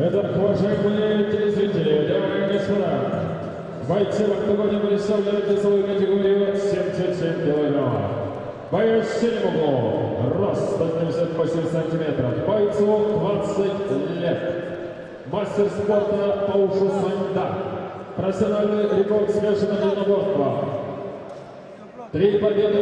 Итак, уважаемые телезрители, дамы и господа, бойцы в октагоне представляют весовую категорию 77 килограммов. Боец в синем углу, рост 178 сантиметров, бойцу 20 лет. Мастер спорта по ушу Саньда. Профессиональный рекорд смешанного единоборства. 3 победы,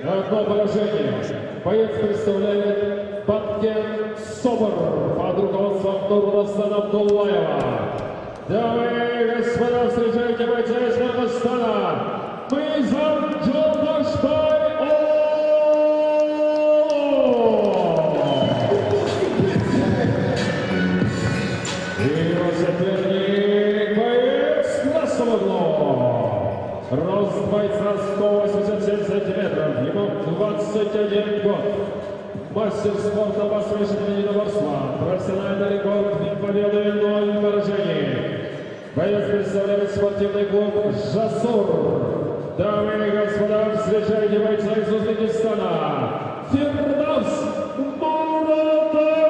1 поражение. Боец представляет Баткен Собор под руководством Нурдастана Абдуллаева. Дамы и господа, встречайте бойца из Нурдастана. Мейзам Джолдашбай. Рост бойца 187 сантиметров, ему 21 год. Мастер спорта по смешанному единоборству. Профессиональный рекорд 2 победы, 0 поражений. Боец представляет спортивный клуб «Жасур». Дамы и господа, встречайте бойца из Узбекистана. Фирдавс Мураталиев.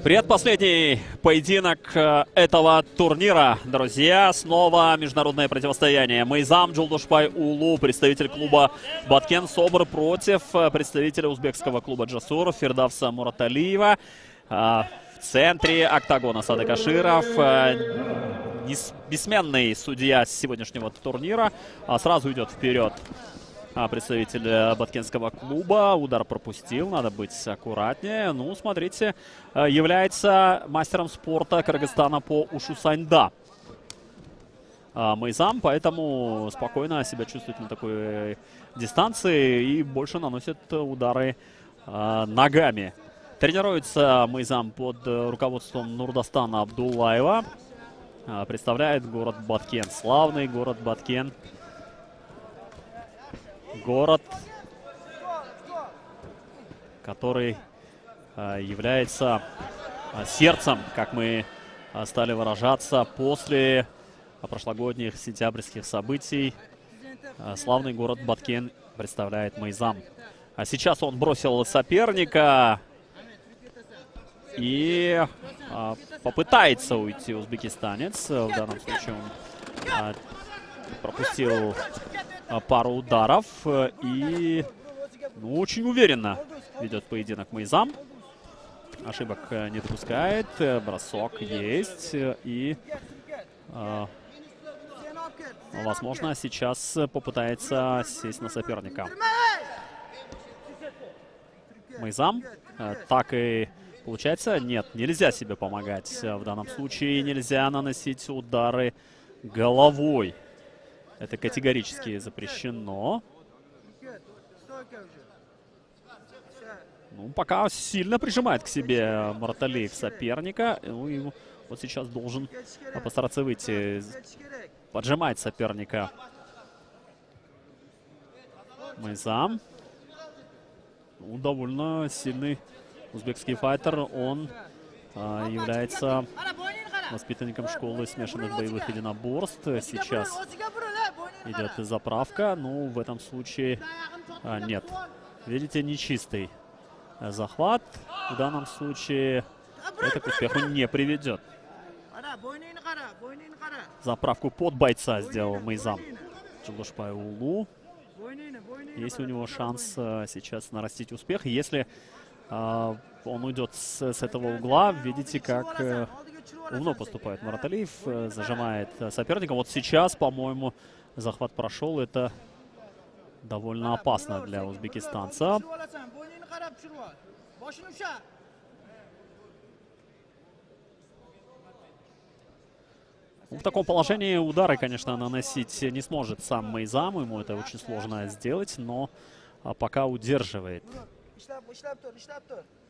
Предпоследний поединок этого турнира, друзья. Снова международное противостояние. Мейзам Джолдашбай Улу, представитель клуба Баткен Собор, против представителя узбекского клуба Жасур Фирдавса Мураталиева. В центре октагона Садык Аширов, бессменный судья сегодняшнего турнира, сразу идет вперед. Представитель баткенского клуба. Удар пропустил, надо быть аккуратнее. Ну, смотрите, является мастером спорта Кыргызстана по ушу Саньда Мейзам, поэтому спокойно себя чувствует на такой дистанции и больше наносит удары ногами. Тренируется Мейзам под руководством Нурдастана Абдуллаева. Представляет город Баткен, славный город Баткен. Город, который является сердцем, как мы стали выражаться, после прошлогодних сентябрьских событий. Славный город Баткен представляет Мейзам. А сейчас он бросил соперника и попытается уйти узбекистанец. В данном случае он пропустил пару ударов и очень уверенно ведет поединок Мейзам. Ошибок не допускает. Бросок есть. И, возможно, сейчас попытается сесть на соперника. Мейзам. Так и получается. Нет, нельзя себе помогать. В данном случае нельзя наносить удары головой. Это категорически запрещено. Ну, пока сильно прижимает к себе Мураталиев соперника. Ну, и вот сейчас должен постараться выйти. Поджимает соперника Мейзам. Ну, довольно сильный узбекский файтер. Он является воспитанником школы смешанных боевых единоборств. Сейчас идет заправка. Ну, в этом случае нет. Видите, нечистый захват. В данном случае это к успеху не приведет. Заправку под бойца сделал Мейзам Джолдашбай Улу. Есть у него шанс сейчас нарастить успех. Если он уйдет с этого угла, видите, как умно поступает Мураталиев, зажимает соперника. Вот сейчас, по-моему, захват прошел. Это довольно опасно для узбекистанца. В таком положении удары, конечно, наносить не сможет сам Мейзам. Ему это очень сложно сделать, но пока удерживает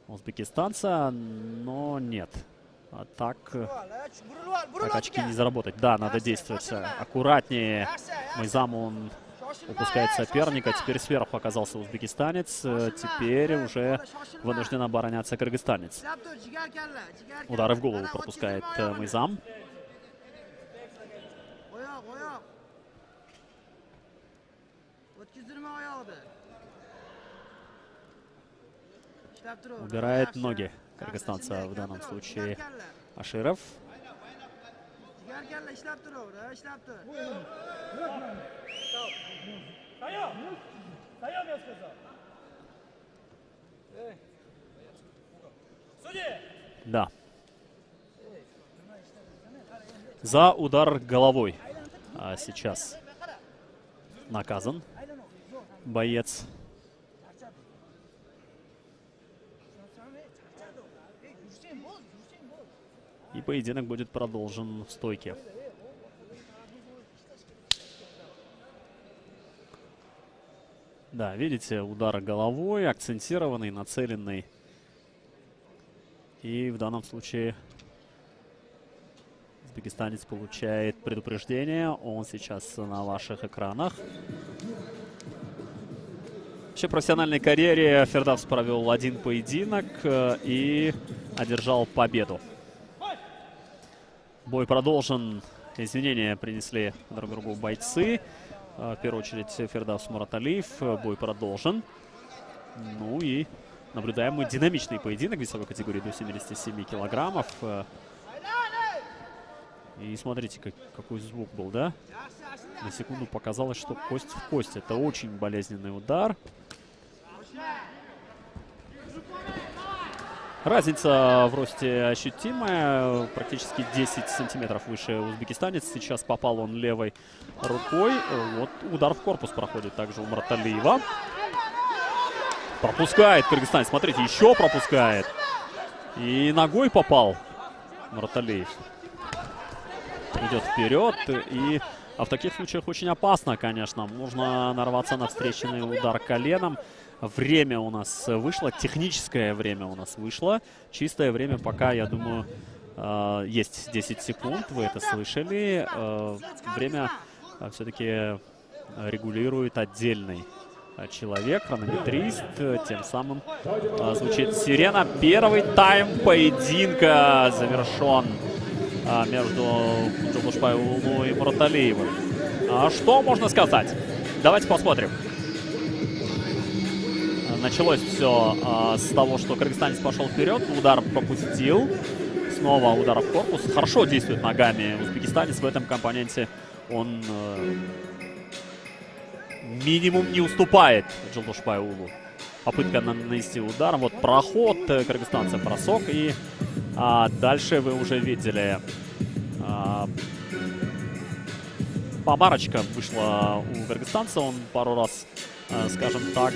узбекистанца, но нет. Так очки не заработать. Да, надо действовать аккуратнее. Мейзам, он упускает соперника. Теперь сверху оказался узбекистанец. Теперь уже вынужден обороняться кыргызстанец. Удары в голову пропускает Мейзам. Убирает ноги кыргызстанца в данном случае Аширов. Да. За удар головой сейчас наказан боец. И поединок будет продолжен в стойке. Да, видите, удар головой, акцентированный, нацеленный. И в данном случае узбекистанец получает предупреждение. Он сейчас на ваших экранах. Вообще в профессиональной карьере Фердавс провел один поединок и одержал победу. Бой продолжен. Извинения принесли друг другу бойцы. В первую очередь Фердавс Мураталиев. Бой продолжен. Ну и наблюдаем мы динамичный поединок в весовой категории до 77 килограммов. И смотрите, какой звук был, да? На секунду показалось, что кость в кость. Это очень болезненный удар. Разница в росте ощутимая. Практически 10 сантиметров выше узбекистанец. Сейчас попал он левой рукой. Вот удар в корпус проходит также у Мураталиева. Пропускает кыргызстанец. Смотрите, еще пропускает. И ногой попал Мураталиев. Идет вперед. И в таких случаях очень опасно, конечно. Можно нарваться на встречный удар коленом. Время у нас вышло. Техническое время у нас вышло. Чистое время пока, я думаю, есть 10 секунд. Вы это слышали. Время все-таки регулирует отдельный человек, хронометрист. Тем самым звучит сирена. Первый тайм поединка завершен между Джулдушпаевым и Мураталиевым. Что можно сказать? Давайте посмотрим. Началось все с того, что кыргызстанец пошел вперед, удар пропустил. Снова удар в корпус. Хорошо действует ногами узбекистанец. В этом компоненте он минимум не уступает Джулдушпаеву. Попытка нанести удар. Вот проход кыргызстанца, бросок. И дальше вы уже видели. Помарочка вышла у кыргызстанца. Он пару раз, скажем так,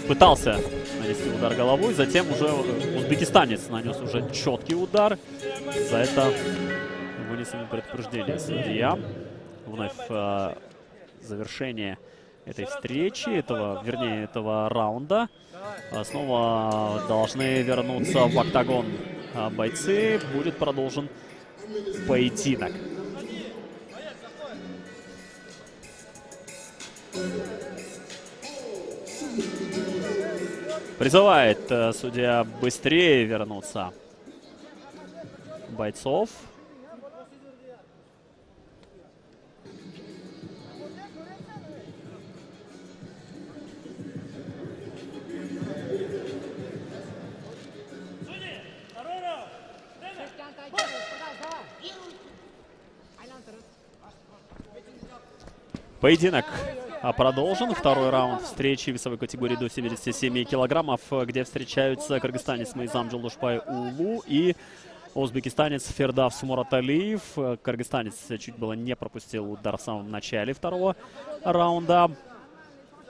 пытался нанести удар головой. Затем уже узбекистанец нанес уже четкий удар. За это вынесено предупреждение судья. Вновь завершение этой встречи, этого раунда. Снова должны вернуться в октагон бойцы. Будет продолжен поединок. Призывает судья быстрее вернуться бойцов. Поединок продолжен. Второй раунд встречи весовой категории до 77 килограммов, где встречаются кыргызстанец Мейзам Джулдушпай-Улу и узбекистанец Фердавс Мураталиев. Кыргызстанец чуть было не пропустил удар в самом начале второго раунда.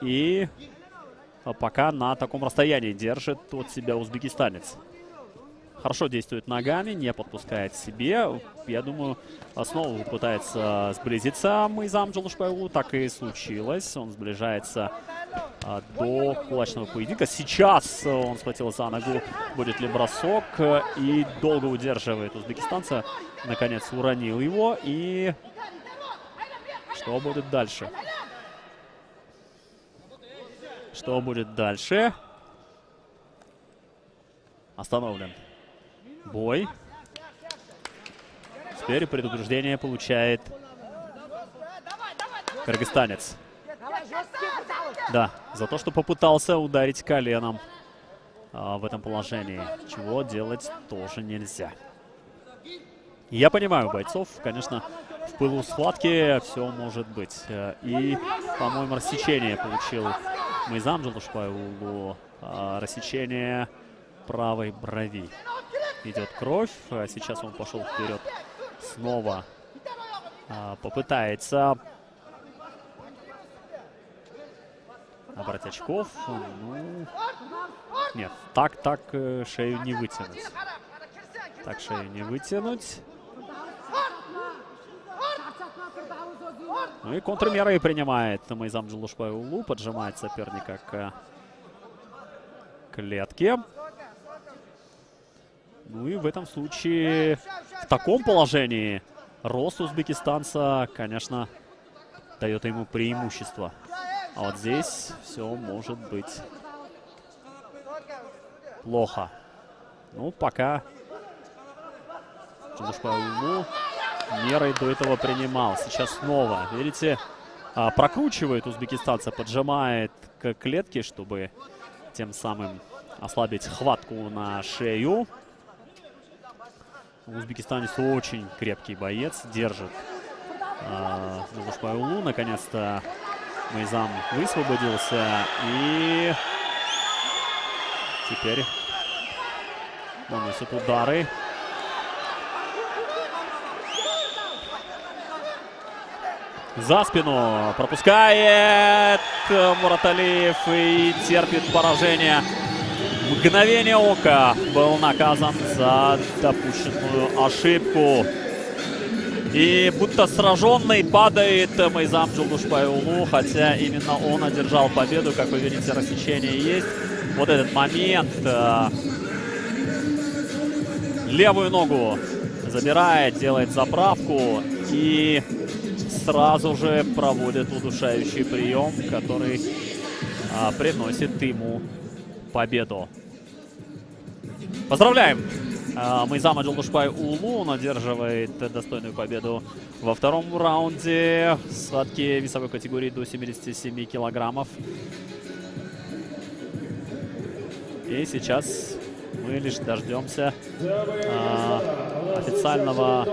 И пока на таком расстоянии держит от себя узбекистанец. Хорошо действует ногами, не подпускает себе. Я думаю, снова пытается сблизиться Мейзам Джулдушпай-Улу. Так и случилось. Он сближается до кулачного поединка. Сейчас он схватил за ногу. Будет ли бросок? И долго удерживает узбекистанца. Наконец уронил его. И что будет дальше? Что будет дальше? Остановлен бой. Теперь предупреждение получает кыргызстанец. Да, за то, что попытался ударить коленом в этом положении, чего делать тоже нельзя. Я понимаю бойцов, конечно, в пылу схватки все может быть. И, по-моему, рассечение получил Мейзам Джолдошбай-Уулу, рассечение правой брови. Идет кровь, сейчас он пошел вперед, снова попытается набрать очков. Ну, нет, так шею не вытянуть. Так шею не вытянуть. Ну и контрмеры принимает Мейзам Джолдошбай-Уулу, поджимает соперника к клетке. Ну и в этом случае, в таком положении, рост узбекистанца, конечно, дает ему преимущество. А вот здесь все может быть плохо. Ну, пока Джолдошбай-Уулу мерой до этого принимал. Сейчас снова, видите, прокручивает узбекистанца, поджимает к клетке, чтобы тем самым ослабить хватку на шею. Узбекистанец очень крепкий боец, держит Джолдошбай-Уулу. Наконец-то Мейзам высвободился, и теперь наносит удары. За спину пропускает Мураталиев и терпит поражение. Мгновение ока был наказан за допущенную ошибку. И будто сраженный падает Мейзам Джолдошбай-Уулу, хотя именно он одержал победу. Как вы видите, рассечение есть. Вот этот момент. Левую ногу забирает, делает заправку и сразу же проводит удушающий прием, который приносит ему победу. Поздравляем Мейзама Джолдошбай-Уулу. Он одерживает достойную победу во втором раунде схватки весовой категории до 77 килограммов. И сейчас мы лишь дождемся официального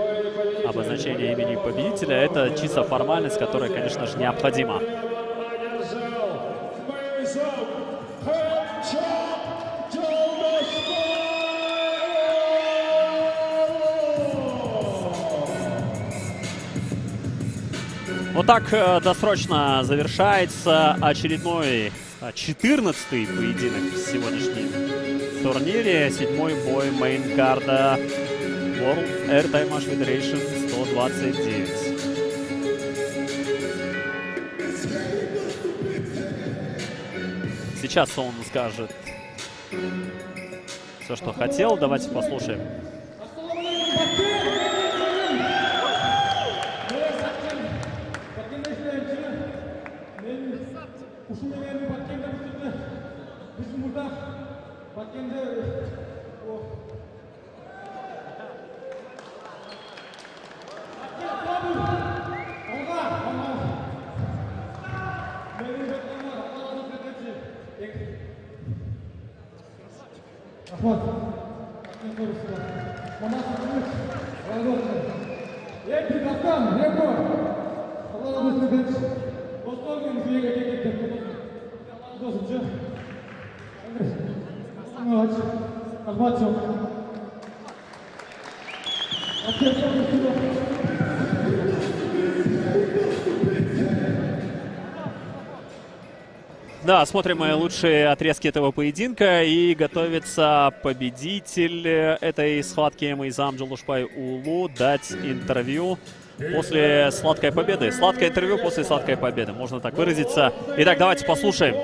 обозначения имени победителя. Это чисто формальность, которая, конечно же, необходима. Вот так досрочно завершается очередной 14-й поединок в сегодняшнем турнире. 7-й бой мейн-карда World Air Thai Match Federation 129. Сейчас он скажет все, что хотел. Давайте послушаем. Да, смотрим мы лучшие отрезки этого поединка, и готовится победитель этой схватки Мейзам Джолдошбай-Уулу дать интервью после сладкой победы. Сладкое интервью после сладкой победы, можно так выразиться. Итак, давайте послушаем.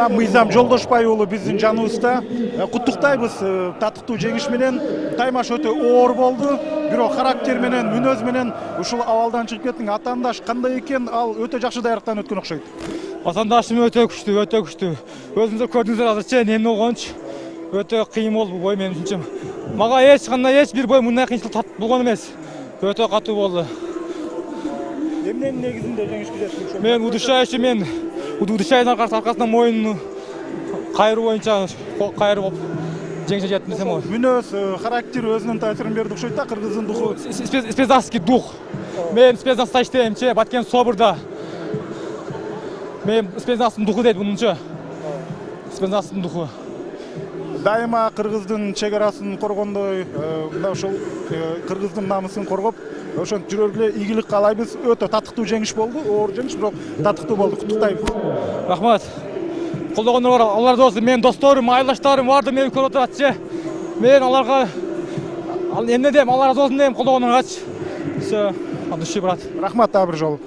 Мейзам Жолдошбай-уулу биздин жаныбызда. Куттуктайбыз татыктуу жеңиш менен. Таймаш өтө оор болду. Бирок характер менен, мүнөз менен ушул абалдан чыгып кеттиң. Атаандаш кандай экен? Ал өтө жакшы даярыктан өткөн окшойт. Атаандашым өтө күчтүү, өтө күчтүү. Өзүңүздөр көрдүңүздөр азырча эмне болгончу. өте қиын болды бұл бой мен үшінші. Маға ешбір бой мұндай қиыншылық болған емес. Өте қатты болды. Эмненин негизинде жеңишке жеттиң? Мен удушайдын аркасынан мойнун кайруу боюнча кайрып жеңишке жеттим десем болот. Мүнөз, характер өзүнүн таасирин берди окшойт да, кыргыздын духу. Спецназский дух. Мен спецназда иштейм, Баткен Соборда. Мен спецназтын духу дейт мунунча. Спецназтын духу. Дайыма кыргыздын чек арасын коргондой, мына ошол кыргыздын намысын коргоп, ошентип жүрөлү эле, ийгилик каалайбыз. Өтө татыктуу жеңиш болду, оор жеңиш, бирок татыктуу болду. Куттуктайбыз. Рахмат. Колдогондор алар досу, менин досторум, айылдаштарым барды мени көрүп отурат. Мен аларга эмне дейм, алар разы болсун дейм, колдогондоргачы. Все, от души, брат. Рахмат дагы бир жолу.